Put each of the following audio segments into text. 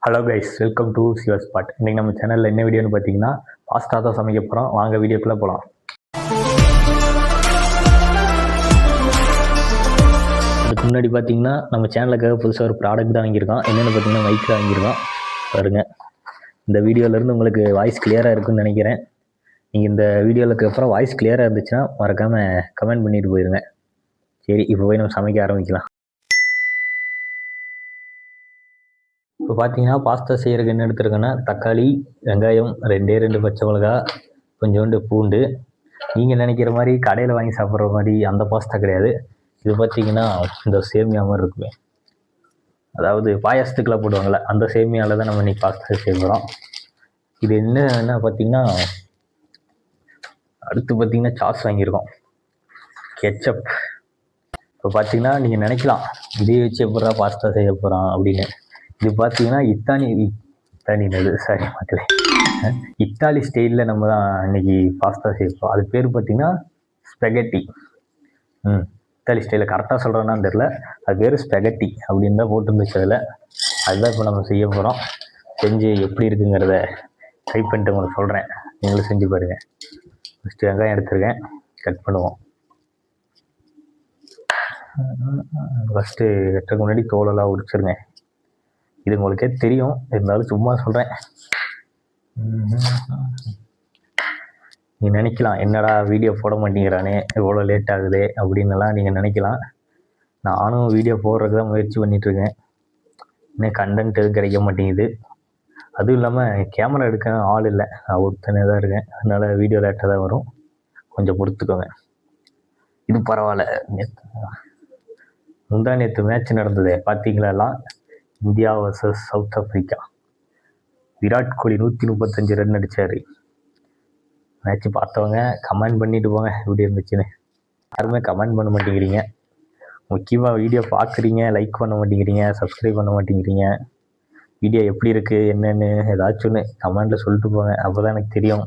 Hello guys, welcome to சிவர் spot. இன்றைக்கி நம்ம சேனலில் என்ன வீடியோன்னு பார்த்தீங்கன்னா பாஸ்தா தான் சமைக்க போகிறோம். வாங்க வீடியோக்குள்ளே போகலாம். அதுக்கு முன்னாடி பார்த்தீங்கன்னா நம்ம சேனலுக்காக புதுசாக ஒரு ப்ராடக்ட் தான் வாங்கியிருக்கோம். என்னென்னு பார்த்தீங்கன்னா மைக் வாங்கியிருக்கோம். பாருங்க, இந்த வீடியோலேருந்து உங்களுக்கு வாய்ஸ் கிளியராக இருக்குன்னு நினைக்கிறேன். நீங்கள் இந்த வீடியோவுக்கு அப்புறம் வாய்ஸ் கிளியராக இருந்துச்சுன்னா மறக்காமல் கமெண்ட் பண்ணிட்டு போயிடுங்க. சரி, இப்போ போய் நம்ம சமைக்க ஆரம்பிக்கலாம். இப்போ பார்த்தீங்கன்னா பாஸ்தா செய்கிறதுக்கு என்ன எடுத்துருக்கேன்னா தக்காளி, வெங்காயம், ரெண்டு பச்சை மிளகா, கொஞ்சோண்டு பூண்டு. நீங்கள் நினைக்கிற மாதிரி கடையில் வாங்கி சாப்பிட்ற மாதிரி அந்த பாஸ்தா கிடையாது. இது பார்த்தீங்கன்னா இந்த சேமியா மாதிரி இருக்குமே, அதாவது பாயாசத்துக்கெல்லாம் போடுவாங்கள்ல, அந்த சேமியாவில் தான் நம்ம இன்றைக்கி பாஸ்தா செய்ய போகிறோம். இது என்ன பார்த்தீங்கன்னா அடுத்து பார்த்தீங்கன்னா சாஸ் வாங்கியிருக்கோம், கெச்சப். இப்போ பார்த்தீங்கன்னா நீங்கள் நினைக்கலாம் இதே வச்சு எப்படா பாஸ்தா செய்ய போகிறோம் அப்படின்னு. இது பார்த்தீங்கன்னா இத்தாலி ஸ்டைலில் நம்ம தான் இன்றைக்கி பாஸ்தா செய்வோம். அது பேர் பார்த்தீங்கன்னா ஸ்பெகட்டி. இத்தாலி ஸ்டைலில் கரெக்டாக சொல்கிறேன்னான்னு தெரில, அது பேர் ஸ்பெகட்டி அப்படின்னு தான் போட்டுருந்துச்சு அதில். அதுதான் இப்போ நம்ம செய்ய போகிறோம். செஞ்சு எப்படி இருக்குங்கிறத ட்ரை பண்ணிட்டு உங்களுக்கு சொல்கிறேன், நீங்களும் செஞ்சு பாருங்கள். ஃபஸ்ட்டு வெங்காயம் எடுத்துருக்கேன், கட் பண்ணுவோம். ஃபஸ்ட்டு வெட்டுறதுக்கு முன்னாடி தோலெல்லாம் உரிச்சிருங்க. இது உங்களுக்கே தெரியும், இருந்தாலும் சும்மா சொல்கிறேன். நீங்கள் நினைக்கலாம் என்னடா வீடியோ போட மாட்டேங்கிறானே, எவ்வளோ லேட் ஆகுது அப்படின்னுலாம் நீங்கள் நினைக்கலாம். நானும் வீடியோ போடுறதுக்கு தான் முயற்சி பண்ணிகிட்ருக்கேன். இன்னும் கண்டென்ட் எதுவும் கிடைக்க மாட்டேங்குது. அதுவும் இல்லாமல் கேமரா எடுக்க ஆள் இல்லை, நான் ஒருத்தனே தான் இருக்கேன். அதனால் வீடியோ லேட்டாக தான் வரும், கொஞ்சம் பொறுத்துக்கோங்க. இது பரவாயில்ல. நேற்று மேட்ச் நடந்தது பார்த்தீங்களா? India versus South Africa. Virat Kohli 135 run அடித்தார். மேட்ச் பார்த்தவங்க கமெண்ட் பண்ணிட்டு போங்க எப்படி இருந்துச்சுன்னு. யாருமே கமெண்ட் பண்ண மாட்டேங்கிறீங்க. முக்கியமாக வீடியோ பார்க்குறீங்க, லைக் பண்ண மாட்டேங்கிறீங்க, சப்ஸ்கிரைப் பண்ண மாட்டேங்கிறீங்க. வீடியோ எப்படி இருக்குது என்னென்னு ஏதாச்சும் ஒன்று கமெண்டில் சொல்லிட்டு போங்க, அப்போ தான் எனக்கு தெரியும்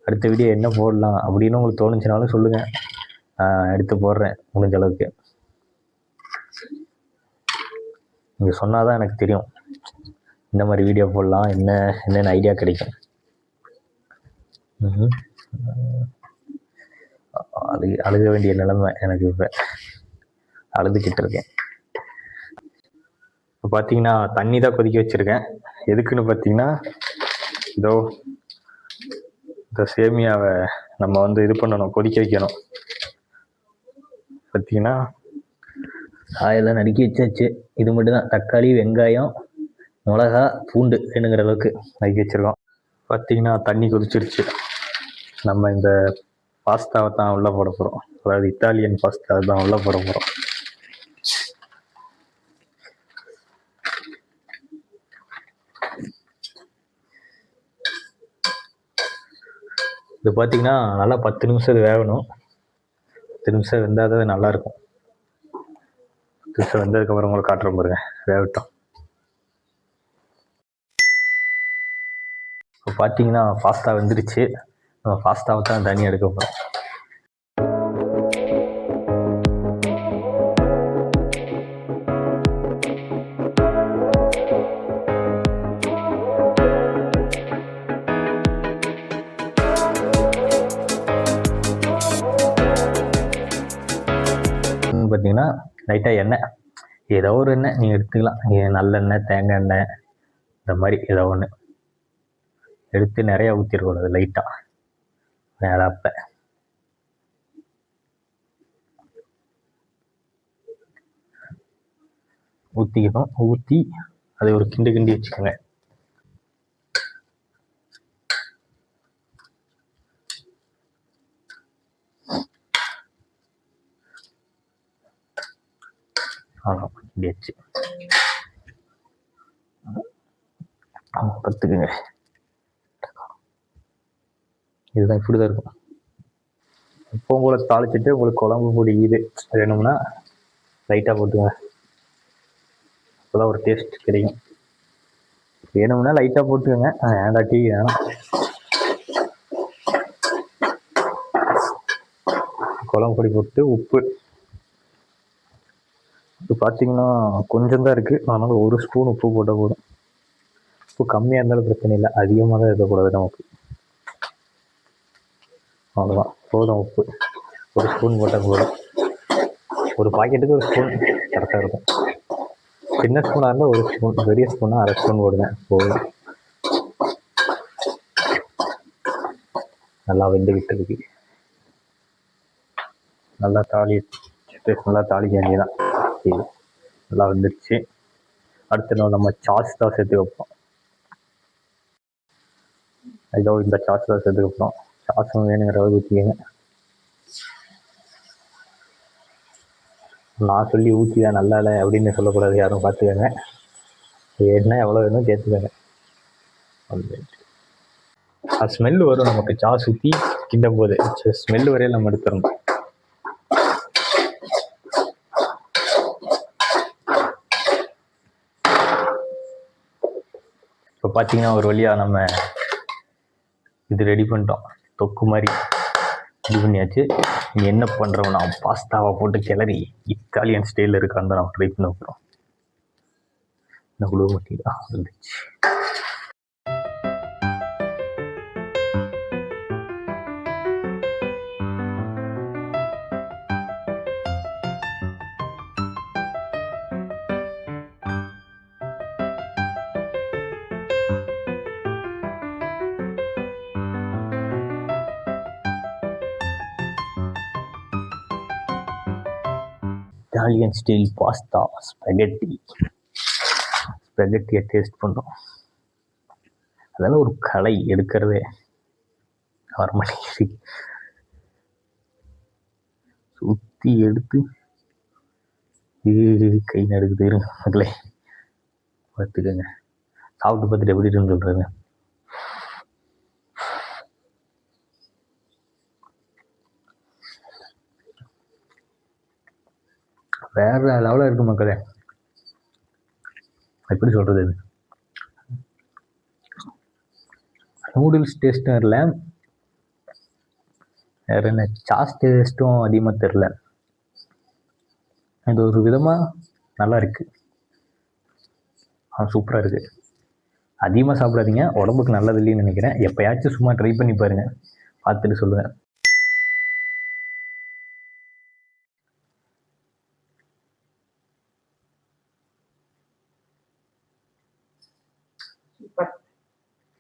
அடுத்த வீடியோ என்ன போடலாம் அப்படின்னு. உங்களுக்கு தோணுச்சுனாலும் சொல்லுங்கள், எடுத்து போடுறேன் முடிஞ்ச அளவுக்கு. நீங்கள் சொன்னால் தான் எனக்கு தெரியும் இந்த மாதிரி வீடியோ போடலாம், என்னென்ன ஐடியா கிடைக்கும். அழுக வேண்டிய நிலைமை எனக்கு. இப்போ அழுதுகிட்டு இருக்கேன். இப்போ பார்த்தீங்கன்னா தண்ணி தான் கொதிக்க வச்சுருக்கேன். எதுக்குன்னு பார்த்தீங்கன்னா இதோ இந்த சேமியாவை நம்ம இது பண்ணணும், கொதிக்க வைக்கணும். பார்த்தீங்கன்னா காயெல்லாம் நறுக்கி வச்சாச்சு. இது மட்டும்தான், தக்காளி, வெங்காயம், மிளகா, பூண்டு வேணுங்கிற அளவுக்கு நறுக்கி வச்சுருக்கோம். பார்த்தீங்கன்னா தண்ணி கொதிச்சிருச்சு. நம்ம இந்த பாஸ்தாவை தான் உள்ளே போட போகிறோம், அதாவது இத்தாலியன் பாஸ்தாவை தான் உள்ளே போட போகிறோம். இது பார்த்தீங்கன்னா நல்லா 10 நிமிஷம் இது வேகணும். 10 நிமிஷம் வெந்தால் தான் நல்லாயிருக்கும். 10 நிமிஷம் வெந்ததுக்கப்புறம் உங்களுக்கு காட்டுறோம் பாருங்க, வேகட்டும். இப்போ பார்த்தீங்கன்னா பாஸ்தா வெந்துருச்சு. நம்ம பாஸ்தாவை தான் தண்ணி எடுக்க போகிறோம். பார்த்தீங்கன்னா லைட்டாக எண்ணெய், ஏதோ ஒரு எண்ணெய் நீங்கள் எடுத்துக்கலாம். நல்லெண்ணெய், தேங்காய் எண்ணெய், இந்த மாதிரி ஏதோ ஒன்று எடுத்து நிறையா ஊற்றிடக்கூடாது, லைட்டாக மேலாப்ப ஊற்றிக்கணும். ஊற்றி அதை ஒரு கிண்டி வச்சுக்கோங்க. கிண்டியாச்சு, பார்த்துக்குங்க. இதுதான் இப்படி தான் இருக்கும். இப்போ உங்களுக்கு தாளிச்சிட்டு உங்களுக்கு குழம்பு பொடி இது வேணும்னா லைட்டாக போட்டுங்க, அப்போதான் ஒரு டேஸ்ட் கிடைக்கும். வேணும்னா லைட்டாக போட்டுக்கோங்க, ஏண்டாட்டி வேணும். குழம்பு பொடி போட்டு உப்பு இப்போ பார்த்தீங்கன்னா கொஞ்சம் தான் இருக்குது, அதனால் 1 ஸ்பூன் உப்பு போட்டால் போதும். உப்பு கம்மியாக இருந்தாலும் பிரச்சனை இல்லை, அதிகமாக தான் இருக்கக்கூடாது நமக்கு. அவ்வளோதான், போதும் உப்பு. ஒரு ஸ்பூன் போட்டால் போதும். ஒரு பாக்கெட்டுக்கு ஒரு ஸ்பூன் கரெக்டாக இருக்கும். சின்ன ஸ்பூனாக இருந்தால் ஒரு ஸ்பூன், பெரிய ஸ்பூனாக அரை ஸ்பூன் போடுங்க போதும். நல்லா வெந்துக்கிட்டு இருக்கு. நல்லா நல்லா தாளிக்க வேண்டியதான். நல்லா வந்துடுச்சு. அடுத்த நாள் நம்ம சாஸ் தான் சேர்த்து வைப்போம். இதோ இந்த சாஸ் தான் சேர்த்து வைப்போம். சாஸும் வேணுங்கிற அளவுக்கு ஊற்றிக்கங்க. நான் சொல்லி ஊற்றிதான் நல்லா இல்லை அப்படின்னு சொல்லக்கூடாது, யாரும் பார்த்துக்கங்க. என்ன எவ்வளோ வேணும் சேர்த்துக்கங்க. அது ஸ்மெல்லு வரும் நமக்கு, சாஸ் ஊற்றி கிண்டும் போது ஸ்மெல்லு வரையில் நம்ம எடுத்துடணும். இப்போ பார்த்தீங்கன்னா ஒரு வழியாக நம்ம இது ரெடி பண்ணிட்டோம். தொக்கு மாதிரி இது பண்ணியாச்சு. நீ என்ன பண்ணுறோம்னா பாஸ்தாவை போட்டு கிளறி இத்தாலியன் ஸ்டைலில் இருக்கான்னு தான் நம்ம ட்ரை பண்ண போகிறோம். என்ன குழு மாட்டிங்களா வந்துச்சு. இட்டாலியன் ஸ்டைல் பாஸ்தா ஸ்பெகட்டியை டேஸ்ட் பண்ணுறோம். அதெல்லாம் ஒரு கலை, எடுக்கிறதே வரமாட்டேங்குது. சுற்றி எடுத்து கை நடுக்குது. இருங்க மக்களே, பார்த்துக்கோங்க. சாப்பிட்டு பார்த்துட்டு எப்படி இருக்குன்னு சொல்கிறேங்க. வேற லெவலில் இருக்கு மக்களே. எப்படி சொல்கிறது, இது நூடுல்ஸ் டேஸ்ட்டும் இல்லை, வேற என்ன சாஸ் டேஸ்ட்டும் அதிகமாக தெரில. இது ஒரு விதமாக நல்லா இருக்கு. சூப்பராக இருக்குது. அதிகமாக சாப்பிடாதீங்க, உடம்புக்கு நல்லது இல்லைன்னு நினைக்கிறேன். எப்போயாச்சும் சும்மா ட்ரை பண்ணி பாருங்கள், பார்த்துட்டு சொல்லுங்கள்.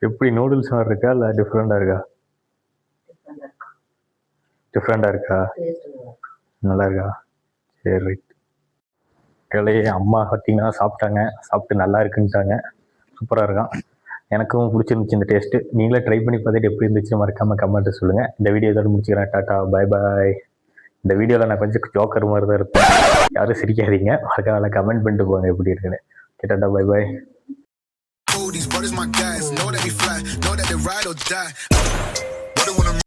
எப்படி நூடுல்ஸ் மாதிரி இருக்கா இல்லை டிஃப்ரெண்டாக இருக்கா? டிஃப்ரெண்டாக இருக்கா? நல்லா இருக்கா? சரி ரைட். கிளையே அம்மா பார்த்தீங்கன்னா சாப்பிட்டாங்க, சாப்பிட்டு நல்லா இருக்குன்ட்டாங்க. சூப்பராக இருக்கான். எனக்கும் பிடிச்சிருந்துச்சு இந்த டேஸ்ட்டு. நீங்களே ட்ரை பண்ணி பார்த்துட்டு எப்படி இருந்துச்சு மறக்காமல் கமெண்ட்டு சொல்லுங்கள். இந்த வீடியோ இதோட முடிச்சுக்கிறேன். Tata bye bye. இந்த வீடியோவில் நான் கொஞ்சம் ஜோக்கர் மாதிரி தான் இருப்பேன், யாரும் சிரிக்காதீங்க. மறக்காம கமெண்ட் பண்ணிட்டு போங்க எப்படி இருக்குன்னு. Tata bye bye. These brothers my guys, know that we fly, know that they ride or die.